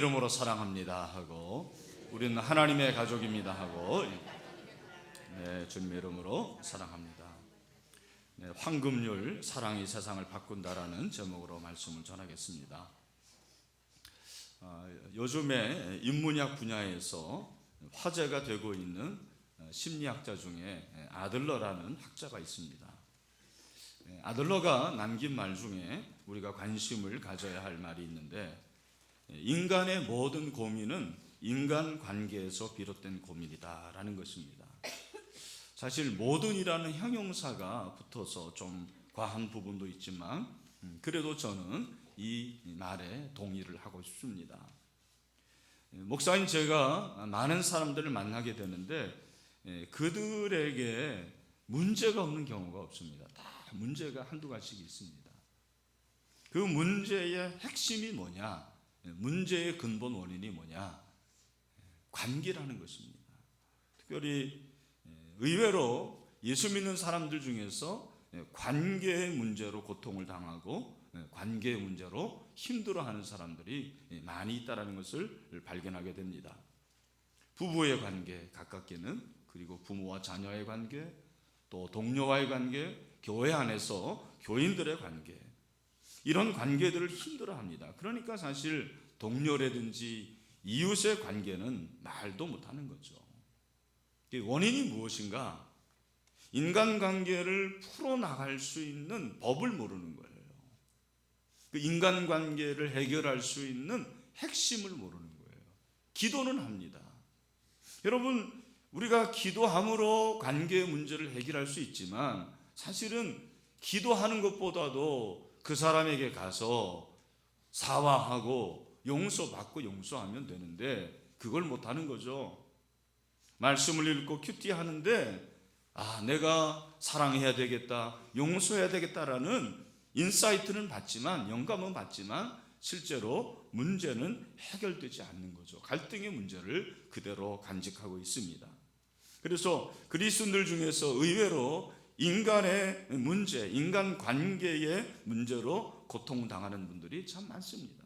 이름으로 사랑합니다 하고, 우리는 하나님의 가족입니다 하고, 네, 주님의 이름으로 사랑합니다. 네, 황금률 사랑이 세상을 바꾼다라는 제목으로 말씀을 전하겠습니다. 요즘에 인문학 분야에서 화제가 되고 있는 심리학자 중에 아들러라는 학자가 있습니다. 아들러가 남긴 말 중에 우리가 관심을 가져야 할 말이 있는데, 인간의 모든 고민은 인간관계에서 비롯된 고민이다라는 것입니다. 사실 모든이라는 형용사가 붙어서 좀 과한 부분도 있지만, 그래도 저는 이 말에 동의를 하고 싶습니다. 목사인 제가 많은 사람들을 만나게 되는데, 그들에게 문제가 없는 경우가 없습니다. 다 문제가 한두 가지씩 있습니다. 그 문제의 핵심이 뭐냐? 문제의 근본 원인이 뭐냐? 관계라는 것입니다. 특별히 의외로 예수 믿는 사람들 중에서 관계의 문제로 고통을 당하고 관계의 문제로 힘들어하는 사람들이 많이 있다는 것을 발견하게 됩니다. 부부의 관계, 가깝게는, 그리고 부모와 자녀의 관계, 또 동료와의 관계, 교회 안에서 교인들의 관계, 이런 관계들을 힘들어합니다. 그러니까 사실 동료라든지 이웃의 관계는 말도 못하는 거죠. 원인이 무엇인가? 인간관계를 풀어나갈 수 있는 법을 모르는 거예요. 그 인간관계를 해결할 수 있는 핵심을 모르는 거예요. 기도는 합니다. 여러분, 우리가 기도함으로 관계의 문제를 해결할 수 있지만, 사실은 기도하는 것보다도 그 사람에게 가서 사과하고 용서받고 용서하면 되는데, 그걸 못하는 거죠. 말씀을 읽고 큐티하는데, 내가 사랑해야 되겠다, 용서해야 되겠다라는 인사이트는 받지만, 영감은 받지만, 실제로 문제는 해결되지 않는 거죠. 갈등의 문제를 그대로 간직하고 있습니다. 그래서 그리스도인들 중에서 의외로 인간의 문제, 인간관계의 문제로 고통당하는 분들이 참 많습니다.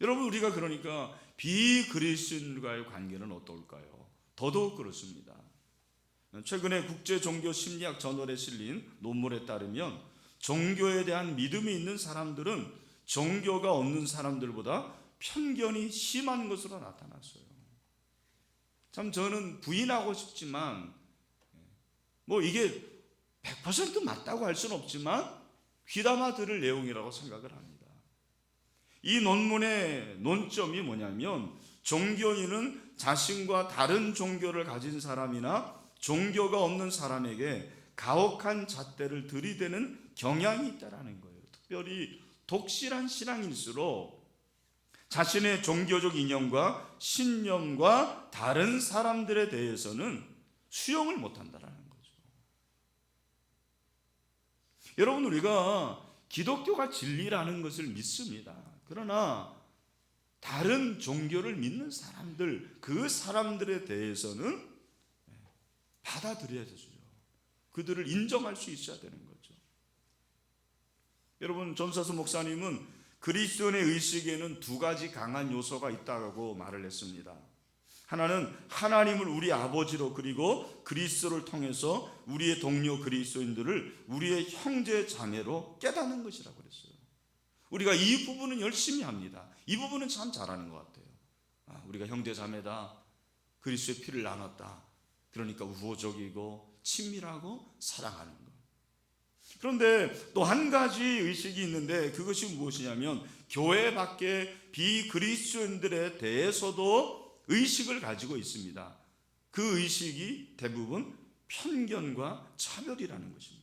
여러분, 우리가 그러니까 비그리스도인과의 관계는 어떨까요? 더더욱 그렇습니다. 최근에 국제종교심리학 저널에 실린 논문에 따르면, 종교에 대한 믿음이 있는 사람들은 종교가 없는 사람들보다 편견이 심한 것으로 나타났어요. 참 저는 부인하고 싶지만, 이게 100% 맞다고 할 수는 없지만 귀담아 들을 내용이라고 생각을 합니다. 이 논문의 논점이 뭐냐면, 종교인은 자신과 다른 종교를 가진 사람이나 종교가 없는 사람에게 가혹한 잣대를 들이대는 경향이 있다는 거예요. 특별히 독실한 신앙일수록 자신의 종교적 이념과 신념과 다른 사람들에 대해서는 수용을 못한다는 거예요. 여러분, 우리가 기독교가 진리라는 것을 믿습니다. 그러나 다른 종교를 믿는 사람들, 그 사람들에 대해서는 받아들여야 되죠. 그들을 인정할 수 있어야 되는 거죠. 여러분, 존서스 목사님은 그리스도인의 의식에는 두 가지 강한 요소가 있다고 말을 했습니다. 하나는 하나님을 우리 아버지로, 그리고 그리스도를 통해서 우리의 동료 그리스도인들을 우리의 형제 자매로 깨닫는 것이라고 그랬어요. 우리가 이 부분은 열심히 합니다. 이 부분은 참 잘하는 것 같아요. 우리가 형제 자매다, 그리스도의 피를 나눴다, 그러니까 우호적이고 친밀하고 사랑하는 것. 그런데 또 한 가지 의식이 있는데, 그것이 무엇이냐면, 교회 밖에 비그리스도인들에 대해서도 의식을 가지고 있습니다. 그 의식이 대부분 편견과 차별이라는 것입니다.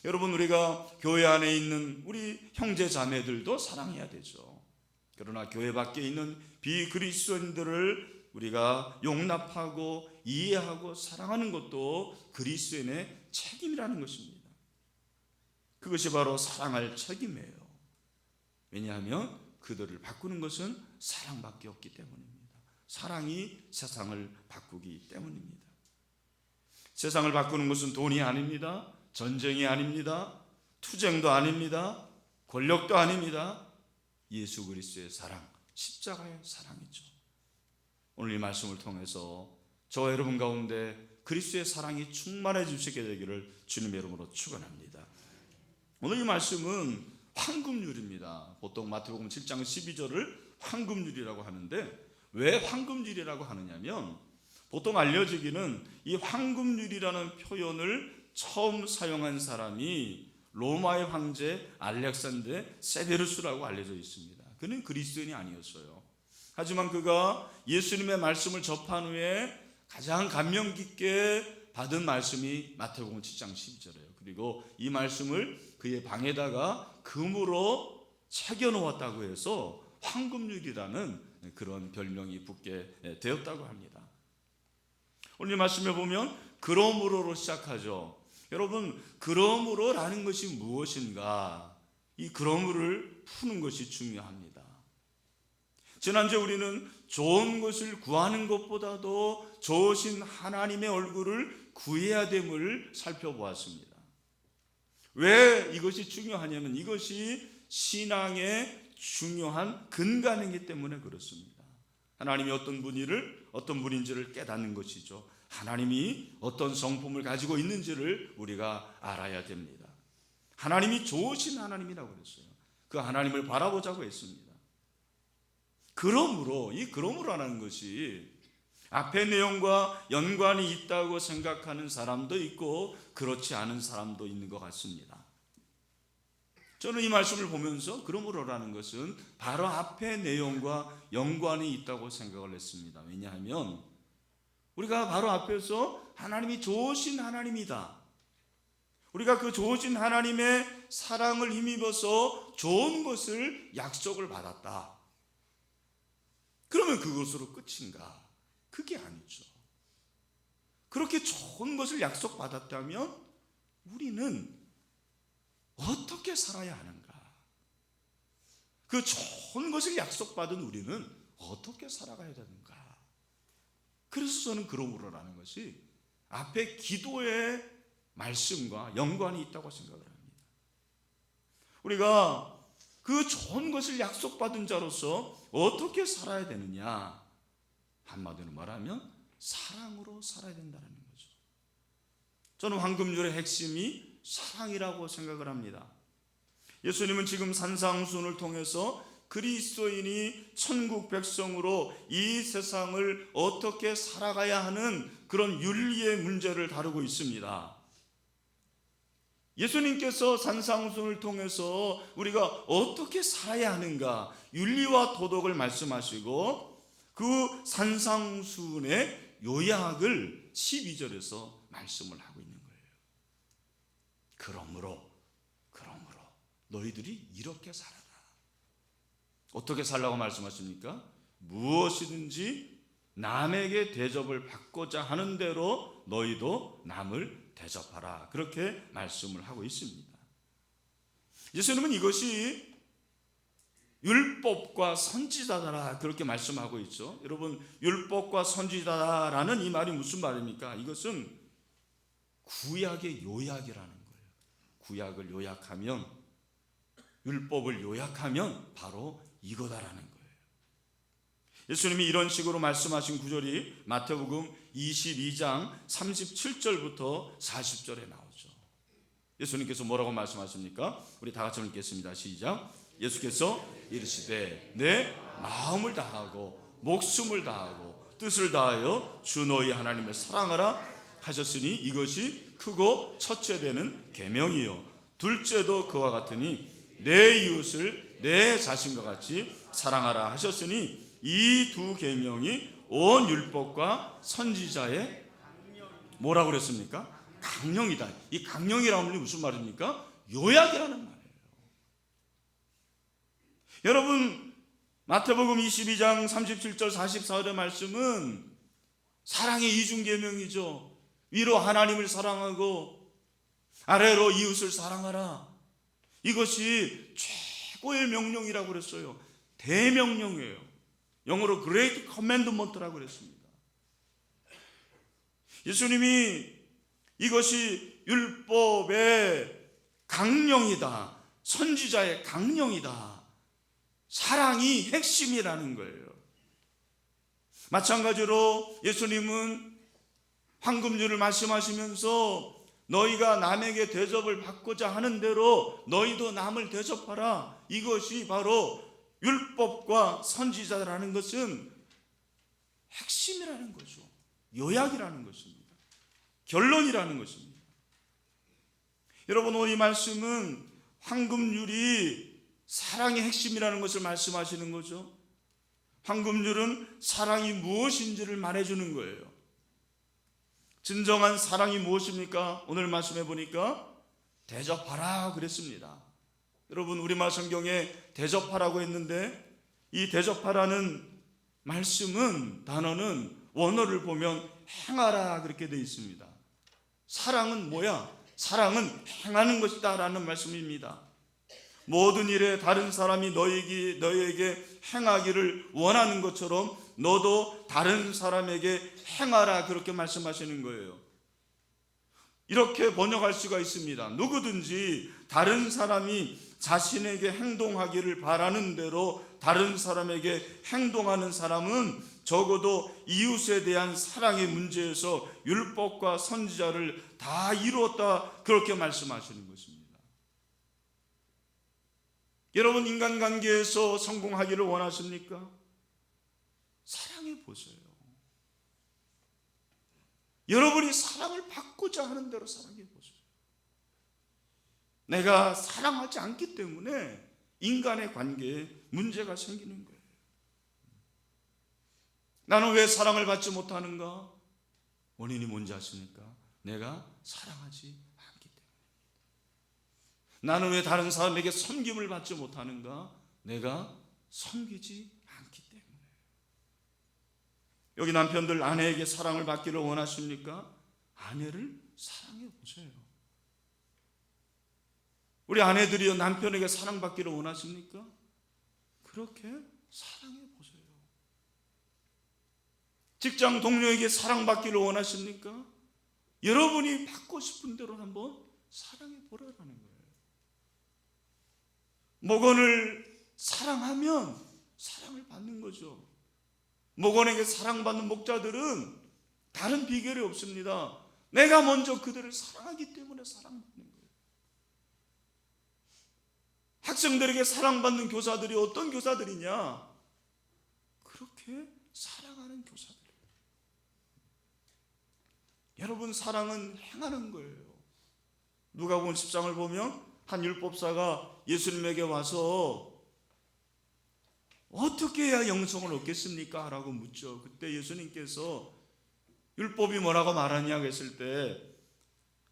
여러분, 우리가 교회 안에 있는 우리 형제 자매들도 사랑해야 되죠. 그러나 교회 밖에 있는 비그리스도인들을 우리가 용납하고 이해하고 사랑하는 것도 그리스도인의 책임이라는 것입니다. 그것이 바로 사랑할 책임이에요. 왜냐하면 그들을 바꾸는 것은 사랑밖에 없기 때문입니다. 사랑이 세상을 바꾸기 때문입니다. 세상을 바꾸는 것은 돈이 아닙니다. 전쟁이 아닙니다. 투쟁도 아닙니다. 권력도 아닙니다. 예수 그리스도의 사랑, 십자가의 사랑이죠. 오늘 이 말씀을 통해서 저와 여러분 가운데 그리스도의 사랑이 충만해 주시게 되기를 주님의 이름으로 축원합니다. 오늘 이 말씀은 황금률입니다. 보통 마태복음 7장 12절을 황금률이라고 하는데, 왜 황금률이라고 하느냐면, 보통 알려지기는 이 황금률이라는 표현을 처음 사용한 사람이 로마의 황제 알렉산더 세베루스라고 알려져 있습니다. 그는 그리스도인이 아니었어요. 하지만 그가 예수님의 말씀을 접한 후에 가장 감명 깊게 받은 말씀이 마태복음 7장 12절이에요. 그리고 이 말씀을 그의 방에다가 금으로 새겨 놓았다고 해서 황금률이라는 그런 별명이 붙게 되었다고 합니다. 오늘 이 말씀에 보면 그러므로로 시작하죠. 여러분, 그러므로라는 것이 무엇인가? 이 그러므로를 푸는 것이 중요합니다. 지난주에 우리는 좋은 것을 구하는 것보다도 좋으신 하나님의 얼굴을 구해야 됨을 살펴보았습니다. 왜 이것이 중요하냐면 이것이 신앙의 중요한 근간이기 때문에 그렇습니다. 하나님이 어떤 분인지를 깨닫는 것이죠. 하나님이 어떤 성품을 가지고 있는지를 우리가 알아야 됩니다. 하나님이 좋으신 하나님이라고 그랬어요. 그 하나님을 바라보자고 했습니다. 그러므로 이 그러므로라는 것이 앞의 내용과 연관이 있다고 생각하는 사람도 있고 그렇지 않은 사람도 있는 것 같습니다. 저는 이 말씀을 보면서 그러므로라는 것은 바로 앞의 내용과 연관이 있다고 생각을 했습니다. 왜냐하면 우리가 바로 앞에서 하나님이 좋으신 하나님이다, 우리가 그 좋으신 하나님의 사랑을 힘입어서 좋은 것을 약속을 받았다, 그러면 그것으로 끝인가? 그게 아니죠. 그렇게 좋은 것을 약속받았다면 우리는 어떻게 살아야 하는가? 그 좋은 것을 약속받은 우리는 어떻게 살아가야 되는가? 그래서 저는 그러므로라는 것이 앞에 기도의 말씀과 연관이 있다고 생각을 합니다. 우리가 그 좋은 것을 약속받은 자로서 어떻게 살아야 되느냐? 한마디로 말하면 사랑으로 살아야 된다는 거죠. 저는 황금률의 핵심이 사랑이라고 생각을 합니다. 예수님은 지금 산상수훈을 통해서 그리스도인이 천국 백성으로 이 세상을 어떻게 살아가야 하는 그런 윤리의 문제를 다루고 있습니다. 예수님께서 산상수훈을 통해서 우리가 어떻게 살아야 하는가, 윤리와 도덕을 말씀하시고 그 산상수훈의 요약을 12절에서 말씀을 하고 있는 거예요. 그러므로 너희들이 이렇게 살아라. 어떻게 살라고 말씀하십니까? 무엇이든지 남에게 대접을 받고자 하는 대로 너희도 남을 대접하라. 그렇게 말씀을 하고 있습니다. 예수님은 이것이 율법과 선지자다라 그렇게 말씀하고 있죠. 여러분, 율법과 선지자라는 이 말이 무슨 말입니까? 이것은 구약의 요약이라는 거예요. 구약을 요약하면, 율법을 요약하면 바로 이거다라는 거예요. 예수님이 이런 식으로 말씀하신 구절이 마태복음 22장 37절부터 40절에 나오죠. 예수님께서 뭐라고 말씀하십니까? 우리 다 같이 읽겠습니다. 시작. 예수께서 이르시되 내 마음을 다하고 목숨을 다하고 뜻을 다하여 주 너희 하나님을 사랑하라 하셨으니 이것이 크고 첫째 되는 계명이요 둘째도 그와 같으니 내 이웃을 내 자신과 같이 사랑하라 하셨으니 이 두 계명이 온 율법과 선지자의 뭐라고 그랬습니까? 강령이다. 이 강령이라는 말이 무슨 말입니까? 요약이라는 말이에요. 여러분, 마태복음 22장 37절 44절의 말씀은 사랑의 이중계명이죠. 위로 하나님을 사랑하고 아래로 이웃을 사랑하라. 이것이 최고의 명령이라고 그랬어요. 대명령이에요. 영어로 Great Commandment라고 그랬습니다. 예수님이 이것이 율법의 강령이다, 선지자의 강령이다, 사랑이 핵심이라는 거예요. 마찬가지로 예수님은 황금률을 말씀하시면서 너희가 남에게 대접을 받고자 하는 대로 너희도 남을 대접하라. 이것이 바로 율법과 선지자라는 것은 핵심이라는 거죠. 요약이라는 것입니다. 결론이라는 것입니다. 여러분, 오늘 이 말씀은 황금률이 사랑의 핵심이라는 것을 말씀하시는 거죠. 황금률은 사랑이 무엇인지를 말해주는 거예요. 진정한 사랑이 무엇입니까? 오늘 말씀해 보니까 대접하라 그랬습니다. 여러분, 우리말 성경에 대접하라고 했는데 이 대접하라는 말씀은, 단어는 원어를 보면 행하라 그렇게 되어 있습니다. 사랑은 뭐야? 사랑은 행하는 것이다 라는 말씀입니다. 모든 일에 다른 사람이 너희에게 행하기를 원하는 것처럼 너도 다른 사람에게 행하라 그렇게 말씀하시는 거예요. 이렇게 번역할 수가 있습니다. 누구든지 다른 사람이 자신에게 행동하기를 바라는 대로 다른 사람에게 행동하는 사람은 적어도 이웃에 대한 사랑의 문제에서 율법과 선지자를 다 이루었다 그렇게 말씀하시는 것입니다. 여러분, 인간관계에서 성공하기를 원하십니까? 사랑해 보세요. 여러분이 사랑을 받고자 하는 대로 사랑해 보세요. 내가 사랑하지 않기 때문에 인간의 관계에 문제가 생기는 거예요. 나는 왜 사랑을 받지 못하는가? 원인이 뭔지 아십니까? 내가 사랑하지 않기 때문에. 나는 왜 다른 사람에게 섬김을 받지 못하는가? 내가 섬기지 않기 때문에. 여기 남편들, 아내에게 사랑을 받기를 원하십니까? 아내를 사랑해 보세요. 우리 아내들이요, 남편에게 사랑받기를 원하십니까? 그렇게 사랑해 보세요. 직장 동료에게 사랑받기를 원하십니까? 여러분이 받고 싶은 대로 한번 사랑해 보라라는 거예요. 목원을 사랑하면 사랑을 받는 거죠. 목원에게 사랑받는 목자들은 다른 비결이 없습니다. 내가 먼저 그들을 사랑하기 때문에 사랑받는 거예요. 학생들에게 사랑받는 교사들이 어떤 교사들이냐? 그렇게 사랑하는 교사들. 여러분, 사랑은 행하는 거예요. 누가복음 10장을 보면 한 율법사가 예수님에게 와서 어떻게 해야 영생을 얻겠습니까? 라고 묻죠. 그때 예수님께서 율법이 뭐라고 말하냐 했을 때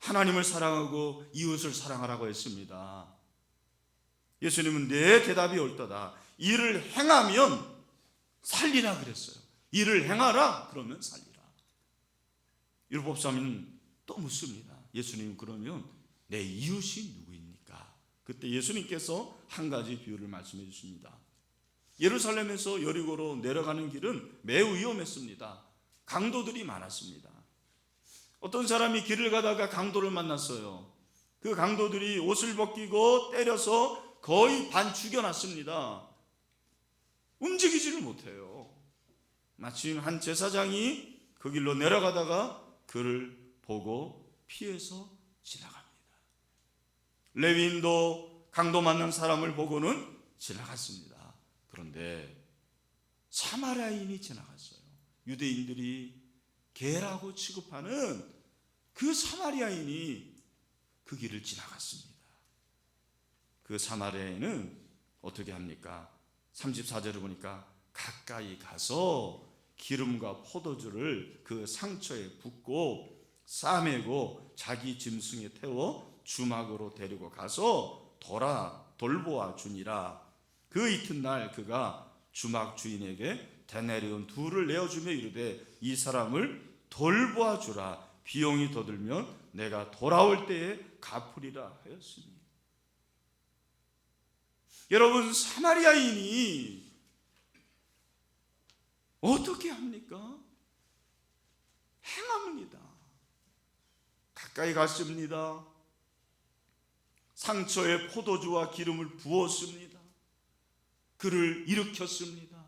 하나님을 사랑하고 이웃을 사랑하라고 했습니다. 예수님은 내 대답이 옳도다. 이를 행하면 살리라 그랬어요. 이를 행하라 그러면 살리라. 율법사는 또 묻습니다. 예수님, 그러면 내 이웃이 누구입니까? 그때 예수님께서 한 가지 비유를 말씀해 주십니다. 예루살렘에서 여리고로 내려가는 길은 매우 위험했습니다. 강도들이 많았습니다. 어떤 사람이 길을 가다가 강도를 만났어요. 그 강도들이 옷을 벗기고 때려서 거의 반 죽여놨습니다. 움직이지를 못해요. 마침 한 제사장이 그 길로 내려가다가 그를 보고 피해서 지나갑니다. 레위인도 강도 만난 사람을 보고는 지나갔습니다. 그런데 사마리아인이 지나갔어요. 유대인들이 개라고 취급하는 그 사마리아인이 그 길을 지나갔습니다. 그 사마리아인은 어떻게 합니까? 34절을 보니까 가까이 가서 기름과 포도주를 그 상처에 붓고 싸매고 자기 짐승에 태워 주막으로 데리고 가서 돌보아 주니라. 그 이튿날 그가 주막 주인에게 데나리온 2를 내어주며 이르되 이 사람을 돌보아 주라. 비용이 더 들면 내가 돌아올 때에 갚으리라 하였으니. 여러분, 사마리아인이 어떻게 합니까? 행합니다. 가까이 갔습니다. 상처에 포도주와 기름을 부었습니다. 그를 일으켰습니다.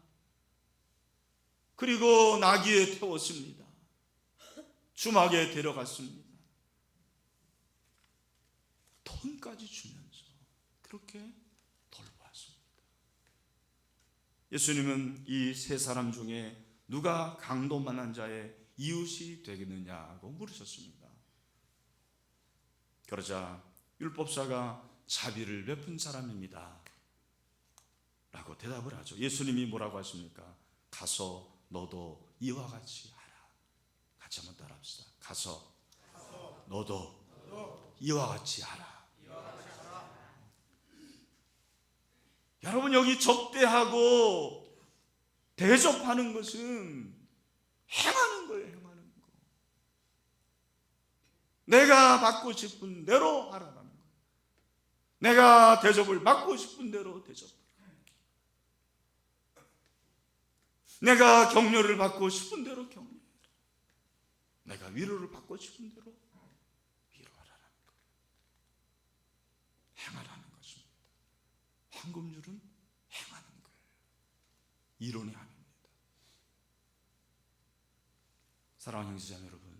그리고 나귀에 태웠습니다. 주막에 데려갔습니다. 돈까지 주면서 그렇게 돌보았습니다. 예수님은 이 세 사람 중에 누가 강도만한 자의 이웃이 되겠느냐고 물으셨습니다. 그러자 율법사가 자비를 베푼 사람입니다 라고 대답을 하죠. 예수님이 뭐라고 하십니까? 가서 너도 이와 같이 하라. 같이 한번 따라합시다. 가서 너도 이와 같이 하라. 여러분, 여기 접대하고 대접하는 것은 행하는 거예요. 행하는 거. 내가 받고 싶은 대로 하라는 거예요. 내가 대접을 받고 싶은 대로 대접하라. 내가 격려를 받고 싶은 대로 격려해라. 내가 위로를 받고 싶은 대로 위로하라는 거예요. 행하라는 것입니다. 황금률은 행하는 거예요. 이론이 아닙니다. 사랑하는 형제자매 여러분,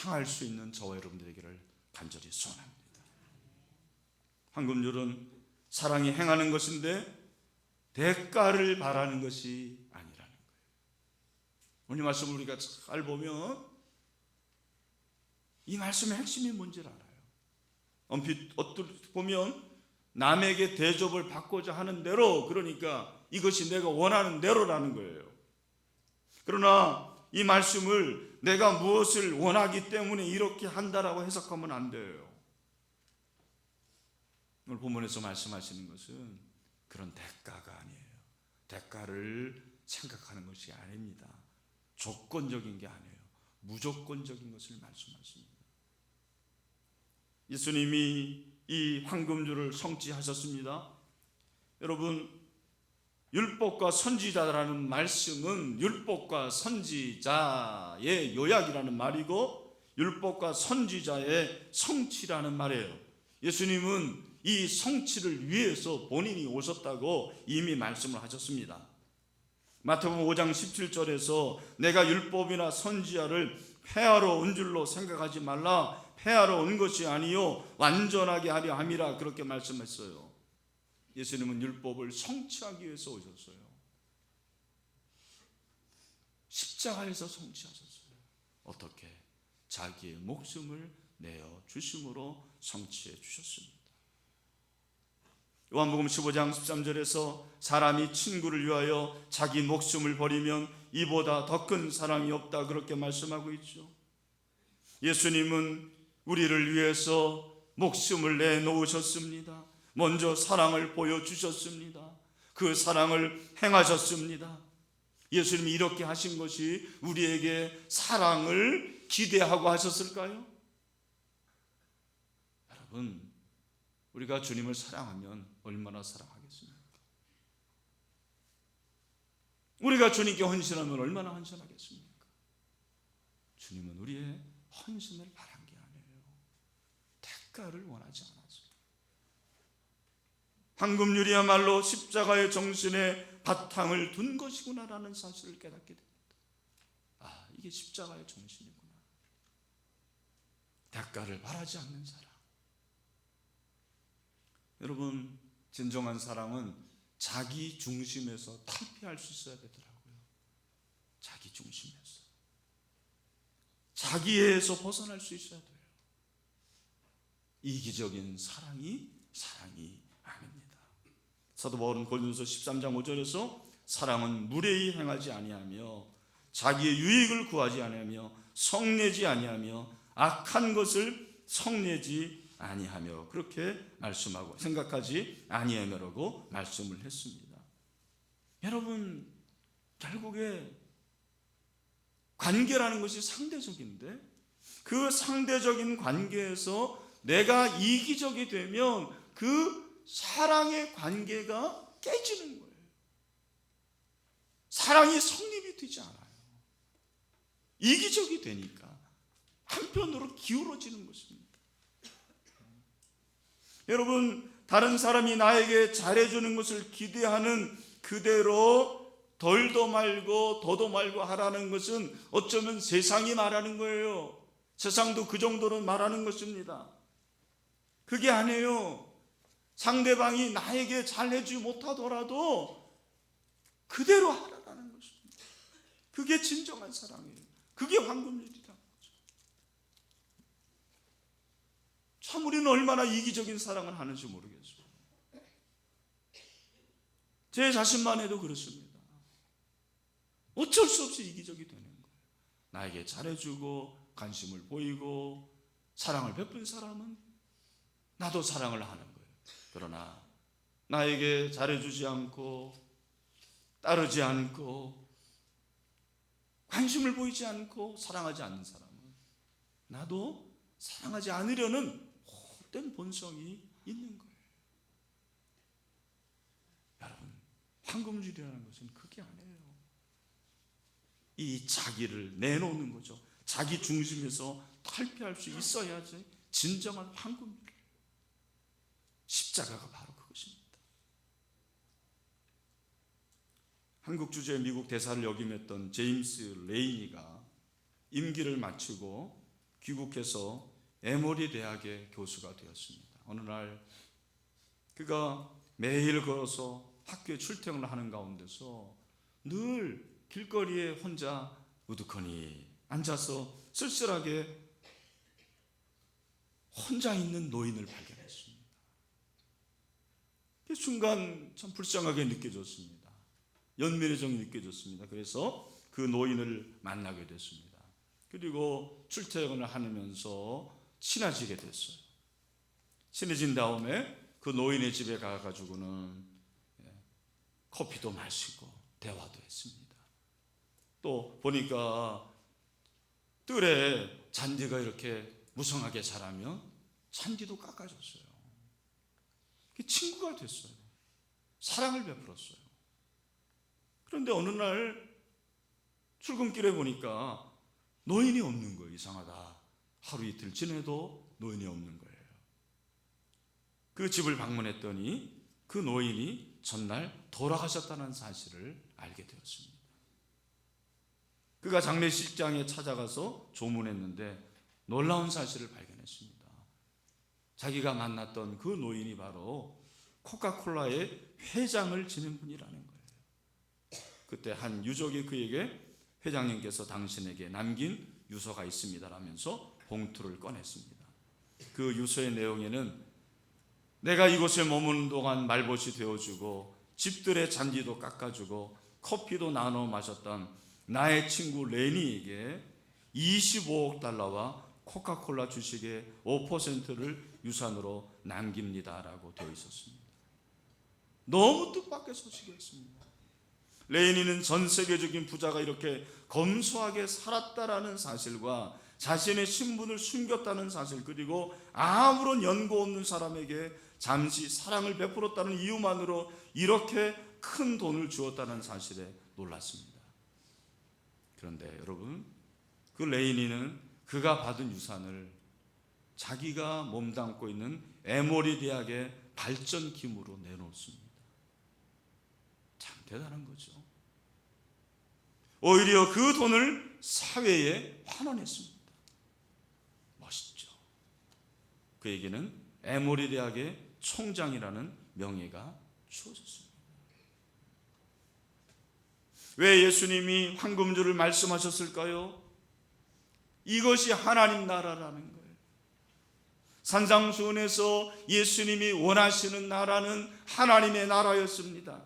행할 수 있는 저와 여러분들 되기를 간절히 소원합니다. 황금률은 사랑이 행하는 것인데 대가를 바라는 것이 아니라는 거예요. 오늘 말씀을 우리가 잘 보면 이 말씀의 핵심이 뭔지를 알아요. 얼핏 보면 남에게 대접을 받고자 하는 대로, 그러니까 이것이 내가 원하는 대로라는 거예요. 그러나 이 말씀을 내가 무엇을 원하기 때문에 이렇게 한다라고 해석하면 안 돼요. 오늘 본문에서 말씀하시는 것은 그런 대가가 아니에요. 대가를 생각하는 것이 아닙니다. 조건적인 게 아니에요. 무조건적인 것을 말씀하십니다. 예수님이 이 황금줄을 성취하셨습니다. 여러분, 율법과 선지자라는 말씀은 율법과 선지자의 요약이라는 말이고 율법과 선지자의 성취라는 말이에요. 예수님은 이 성취를 위해서 본인이 오셨다고 이미 말씀을 하셨습니다. 마태복음 5장 17절에서 내가 율법이나 선지자를 폐하러 온 줄로 생각하지 말라. 폐하러 온 것이 아니요 완전하게 하려 함이라, 그렇게 말씀했어요. 예수님은 율법을 성취하기 위해서 오셨어요. 십자가에서 성취하셨어요. 어떻게? 자기의 목숨을 내어 주심으로 성취해 주셨습니다. 요한복음 15장 13절에서 사람이 친구를 위하여 자기 목숨을 버리면 이보다 더 큰 사랑이 없다, 그렇게 말씀하고 있죠. 예수님은 우리를 위해서 목숨을 내놓으셨습니다. 먼저 사랑을 보여주셨습니다. 그 사랑을 행하셨습니다. 예수님이 이렇게 하신 것이 우리에게 사랑을 기대하고 하셨을까요? 여러분, 우리가 주님을 사랑하면 얼마나 사랑하겠습니까? 우리가 주님께 헌신하면 얼마나 헌신하겠습니까? 주님은 우리의 헌신을 바란 게 아니에요. 대가를 원하지 않았어요. 황금률이야말로 십자가의 정신에 바탕을 둔 것이구나라는 사실을 깨닫게 됩니다. 아, 이게 십자가의 정신이구나. 대가를 바라지 않는 사랑. 여러분, 진정한 사랑은 자기 중심에서 탈피할 수 있어야 되더라고요. 자기 중심에서, 자기에서 벗어날 수 있어야 돼요. 이기적인 사랑이 아닙니다. 사도 바울은 고린도서 13장 5절에서 사랑은 무례히 행하지 아니하며 자기의 유익을 구하지 아니하며 성내지 아니하며 악한 것을 성내지 아니하며, 그렇게 말씀하고 생각하지 아니하며라고 말씀을 했습니다. 여러분, 결국에 관계라는 것이 상대적인데 그 상대적인 관계에서 내가 이기적이 되면 그 사랑의 관계가 깨지는 거예요. 사랑이 성립이 되지 않아요. 이기적이 되니까 한편으로 기울어지는 것입니다. 여러분, 다른 사람이 나에게 잘해주는 것을 기대하는 그대로 덜도 말고 더도 말고 하라는 것은 어쩌면 세상이 말하는 거예요. 세상도 그 정도로 말하는 것입니다. 그게 아니에요. 상대방이 나에게 잘해주지 못하더라도 그대로 하라는 것입니다. 그게 진정한 사랑이에요. 그게 황금률이라는 거죠. 참 우리는 얼마나 이기적인 사랑을 하는지 모르겠어요. 제 자신만 해도 그렇습니다. 어쩔 수 없이 이기적이 되는 거예요. 나에게 잘해주고 관심을 보이고 사랑을 베푼 사람은 나도 사랑을 하는 거예요. 그러나 나에게 잘해주지 않고 따르지 않고 관심을 보이지 않고 사랑하지 않는 사람은 나도 사랑하지 않으려는 헛된 본성이 있는 거예요. 여러분, 황금줄이라는 것은 그게 아니에요. 이 자기를 내놓는 거죠. 자기 중심에서 탈피할 수 있어야지 진정한 황금률. 십자가가 바로 그것입니다. 한국 주재 미국 대사를 역임했던 제임스 레이니가 임기를 마치고 귀국해서 에모리 대학의 교수가 되었습니다. 어느 날 그가 매일 걸어서 학교에 출퇴근을 하는 가운데서 늘 길거리에 혼자 우두커니 앉아서 쓸쓸하게 혼자 있는 노인을 발견했습니다. 그 순간 참 불쌍하게 느껴졌습니다. 연민의 정이 느껴졌습니다. 그래서 그 노인을 만나게 됐습니다. 그리고 출퇴근을 하면서 친해지게 됐어요. 친해진 다음에 그 노인의 집에 가가지고는 커피도 마시고 대화도 했습니다. 또 보니까 뜰에 잔디가 이렇게 무성하게 자라면 잔디도 깎아줬어요. 친구가 됐어요. 사랑을 베풀었어요. 그런데 어느 날 출근길에 보니까 노인이 없는 거예요. 이상하다. 하루 이틀 지내도 노인이 없는 거예요. 그 집을 방문했더니 그 노인이 전날 돌아가셨다는 사실을 알게 되었습니다. 그가 장례식장에 찾아가서 조문했는데 놀라운 사실을 발견했습니다. 자기가 만났던 그 노인이 바로 코카콜라의 회장을 지낸 분이라는 거예요. 그때 한 유족이 그에게 회장님께서 당신에게 남긴 유서가 있습니다 라면서 봉투를 꺼냈습니다. 그 유서의 내용에는 내가 이곳에 머무는 동안 말벗이 되어주고 집들의 잔디도 깎아주고 커피도 나눠 마셨던 나의 친구 레니에게 25억 달러와 코카콜라 주식의 5%를 유산으로 남깁니다 라고 되어 있었습니다. 너무 뜻밖의 소식이었습니다. 레니는 전 세계적인 부자가 이렇게 검소하게 살았다라는 사실과 자신의 신분을 숨겼다는 사실, 그리고 아무런 연고 없는 사람에게 잠시 사랑을 베풀었다는 이유만으로 이렇게 큰 돈을 주었다는 사실에 놀랐습니다. 그런데 여러분, 그 레이니는 그가 받은 유산을 자기가 몸담고 있는 에모리 대학의 발전 기금으로 내놓습니다. 참 대단한 거죠. 오히려 그 돈을 사회에 환원했습니다. 멋있죠. 그에게는 에모리 대학의 총장이라는 명예가 주어졌습니다. 왜 예수님이 황금줄을 말씀하셨을까요? 이것이 하나님 나라라는 거예요. 산상수훈에서 예수님이 원하시는 나라는 하나님의 나라였습니다.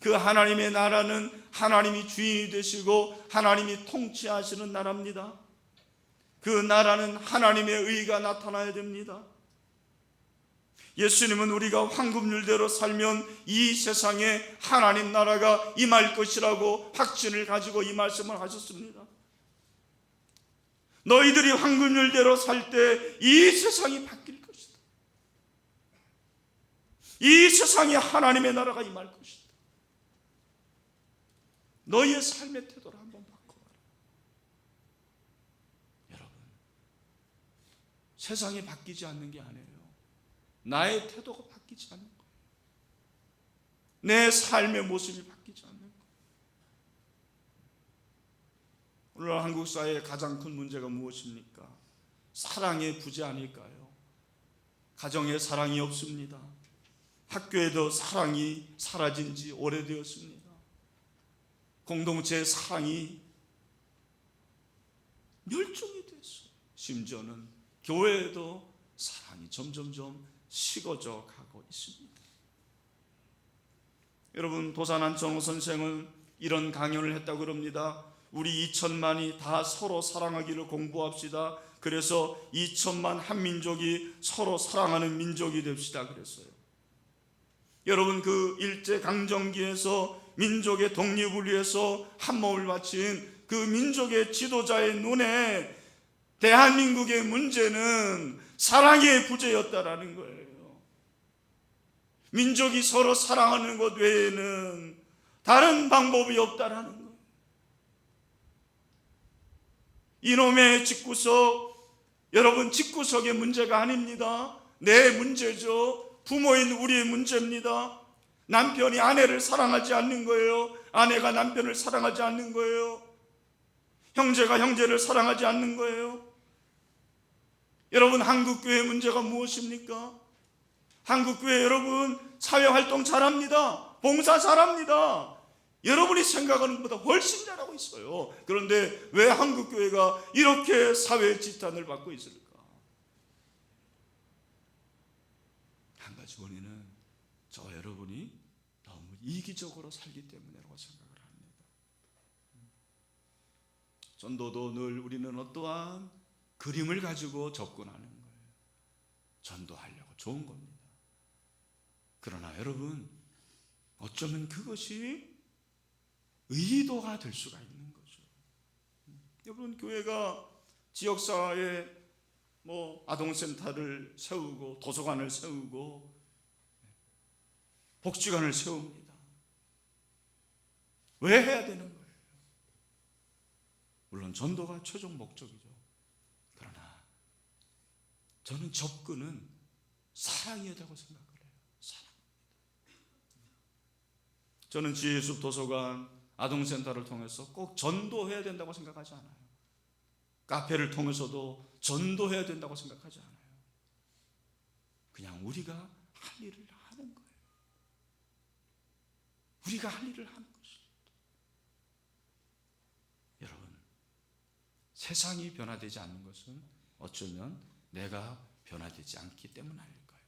그 하나님의 나라는 하나님이 주인이 되시고 하나님이 통치하시는 나라입니다. 그 나라는 하나님의 의가 나타나야 됩니다. 예수님은 우리가 황금률대로 살면 이 세상에 하나님 나라가 임할 것이라고 확신을 가지고 이 말씀을 하셨습니다. 너희들이 황금률대로 살 때 이 세상이 바뀔 것이다. 이 세상에 하나님의 나라가 임할 것이다. 너희의 삶의 태도를 한번 바꿔봐라. 여러분, 세상이 바뀌지 않는 게 아니에요. 나의 태도가 바뀌지 않는 거예요. 내 삶의 모습이 바뀌지 않는 거예요. 오늘 한국 사회의 가장 큰 문제가 무엇입니까? 사랑의 부재 아닐까요? 가정에 사랑이 없습니다. 학교에도 사랑이 사라진 지 오래되었습니다. 공동체의 사랑이 멸종이 됐어요. 심지어는 교회에도 사랑이 점점점 식어져 가고 있습니다. 여러분, 도산 안천호 선생은 이런 강연을 했다고 그럽니다. 우리 2천만이 다 서로 사랑하기를 공부합시다. 그래서 2천만 한민족이 서로 사랑하는 민족이 됩시다 그랬어요. 여러분, 그 일제강점기에서 민족의 독립을 위해서 한몸을 바친 그 민족의 지도자의 눈에 대한민국의 문제는 사랑의 부재였다라는 거예요. 민족이 서로 사랑하는 것 외에는 다른 방법이 없다라는 거예요. 이놈의 집구석, 여러분, 집구석의 문제가 아닙니다. 내 문제죠. 부모인 우리의 문제입니다. 남편이 아내를 사랑하지 않는 거예요. 아내가 남편을 사랑하지 않는 거예요. 형제가 형제를 사랑하지 않는 거예요. 여러분, 한국교회 문제가 무엇입니까? 한국교회 여러분 사회활동 잘합니다. 봉사 잘합니다. 여러분이 생각하는 것보다 훨씬 잘하고 있어요. 그런데 왜 한국교회가 이렇게 사회 지탄을 받고 있을까? 한 가지 원인은 저 여러분이 너무 이기적으로 살기 때문이라고 생각을 합니다. 전도도 늘 우리는 어떠한 그림을 가지고 접근하는 거예요. 전도하려고 좋은 겁니다. 그러나 여러분, 어쩌면 그것이 의도가 될 수가 있는 거죠. 여러분, 교회가 지역사회에 아동센터를 세우고 도서관을 세우고 복지관을 세웁니다. 왜 해야 되는 거예요? 물론 전도가 최종 목적이죠. 그러나 저는 접근은 사랑이어야 되고 생각을 해요. 사랑입니다. 저는 지혜숲 도서관, 아동센터를 통해서 꼭 전도해야 된다고 생각하지 않아요. 카페를 통해서도 전도해야 된다고 생각하지 않아요. 그냥 우리가 할 일을 하는 거예요. 우리가 할 일을 하는 것입니다. 여러분, 세상이 변화되지 않는 것은 어쩌면 내가 변화되지 않기 때문 아닐까요?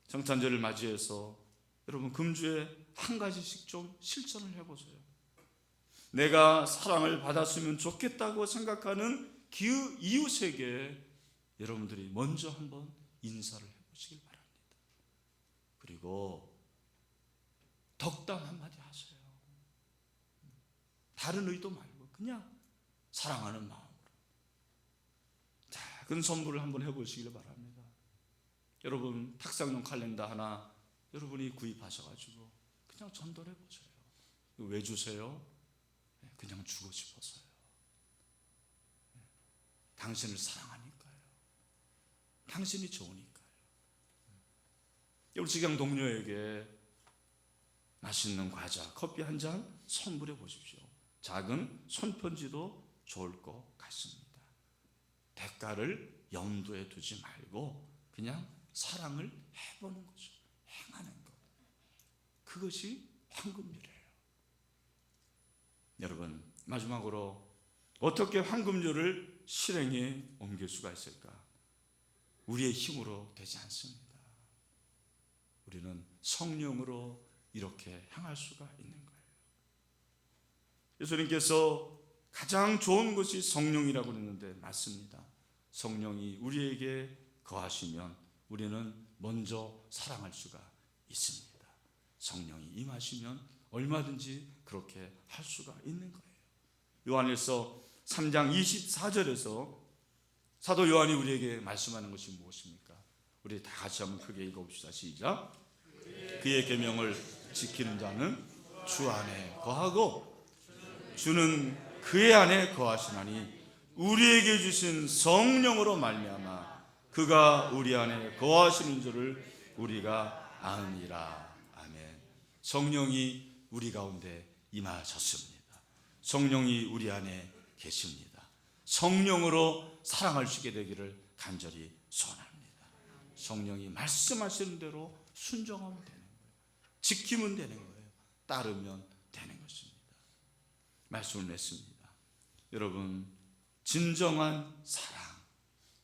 성탄절을 맞이해서 여러분, 금주에 한 가지씩 좀 실천을 해보세요. 내가 사랑을 받았으면 좋겠다고 생각하는 그 이웃에게 여러분들이 먼저 한번 인사를 해보시길 바랍니다. 그리고 덕담 한마디 하세요. 다른 의도 말고 그냥 사랑하는 마음으로 작은 선물을 한번 해보시길 바랍니다. 여러분, 탁상용 칼렌더 하나 여러분이 구입하셔가지고 그냥 전도를 해보세요. 왜 주세요? 그냥 주고 싶어서요. 당신을 사랑하니까요. 당신이 좋으니까요. 여러분, 직장 동료에게 맛있는 과자, 커피 한 잔 선물해 보십시오. 작은 손편지도 좋을 것 같습니다. 대가를 염두에 두지 말고 그냥 사랑을 해보는 거죠. 행하는 것. 그것이 황금률이에요. 여러분, 마지막으로 어떻게 황금률을 실행에 옮길 수가 있을까? 우리의 힘으로 되지 않습니다. 우리는 성령으로 이렇게 향할 수가 있는 거예요. 예수님께서 가장 좋은 것이 성령이라고 했는데 맞습니다. 성령이 우리에게 거하시면 우리는 먼저 사랑할 수가 있습니다. 성령이 임하시면 얼마든지 그렇게 할 수가 있는 거예요. 요한일서 3장 24절에서 사도 요한이 우리에게 말씀하는 것이 무엇입니까? 우리 다 같이 한번 크게 읽어봅시다. 시작. 그의 계명을 지키는 자는 주 안에 거하고 주는 그의 안에 거하시나니 우리에게 주신 성령으로 말미암아 그가 우리 안에 거하시는 줄을 우리가 아느니라. 아멘. 성령이 우리 가운데 임하셨습니다. 성령이 우리 안에 계십니다. 성령으로 사랑할 수 있게 되기를 간절히 소원합니다. 성령이 말씀하시는 대로 순종하면 되는 거예요. 지키면 되는 거예요. 따르면 되는 것입니다. 말씀을 냈습니다. 여러분, 진정한 사랑,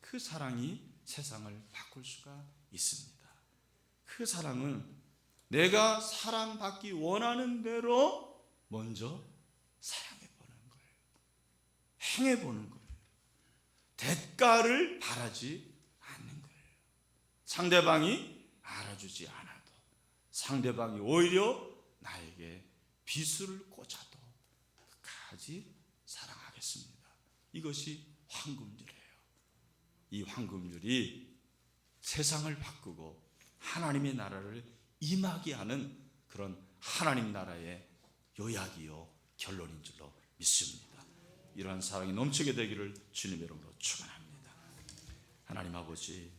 그 사랑이 세상을 바꿀 수가 있습니다. 그 사랑은 내가 사랑받기 원하는 대로 먼저 사랑해보는 거예요. 행해보는 거예요. 대가를 바라지 않는 거예요. 상대방이 알아주지 않아도, 상대방이 오히려 나에게 비수를 꽂아도 끝까지 사랑하겠습니다. 이것이 황금률이에요. 이 황금률이 세상을 바꾸고 하나님의 나라를 임하게 하는 그런 하나님 나라의 요약이요 결론인 줄로 믿습니다. 이러한 사랑이 넘치게 되기를 주님의 이름으로 축원합니다. 하나님 아버지,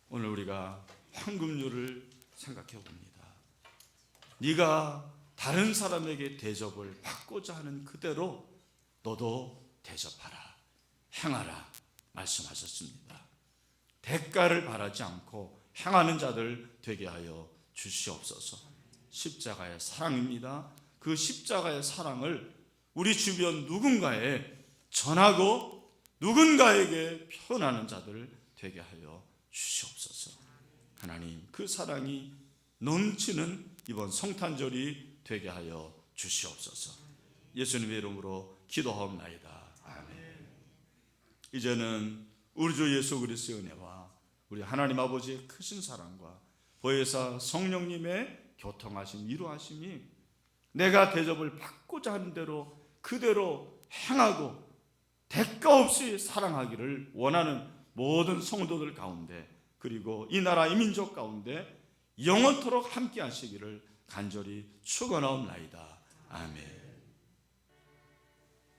오늘 우리가 황금률을 생각해 봅니다. 네가 다른 사람에게 대접을 받고자 하는 그대로 너도 대접하라, 행하라 말씀하셨습니다. 대가를 바라지 않고 행하는 자들 되게 하여 주시옵소서. 십자가의 사랑입니다. 그 십자가의 사랑을 우리 주변 누군가에 전하고 누군가에게 표현하는 자들 되게 하여 주시옵소서. 하나님, 그 사랑이 넘치는 이번 성탄절이 되게 하여 주시옵소서. 예수님의 이름으로 기도하옵나이다. 아멘. 이제는 우리 주 예수 그리스도의 은혜와 우리 하나님 아버지의 크신 사랑과 보혜사 성령님의 교통하심, 이루하심이 내가 대접을 받고자 하는 대로 그대로 행하고 대가 없이 사랑하기를 원하는 모든 성도들 가운데, 그리고 이 나라 이 민족 가운데 영원토록 함께 하시기를 간절히 축원하옵나이다. 아멘.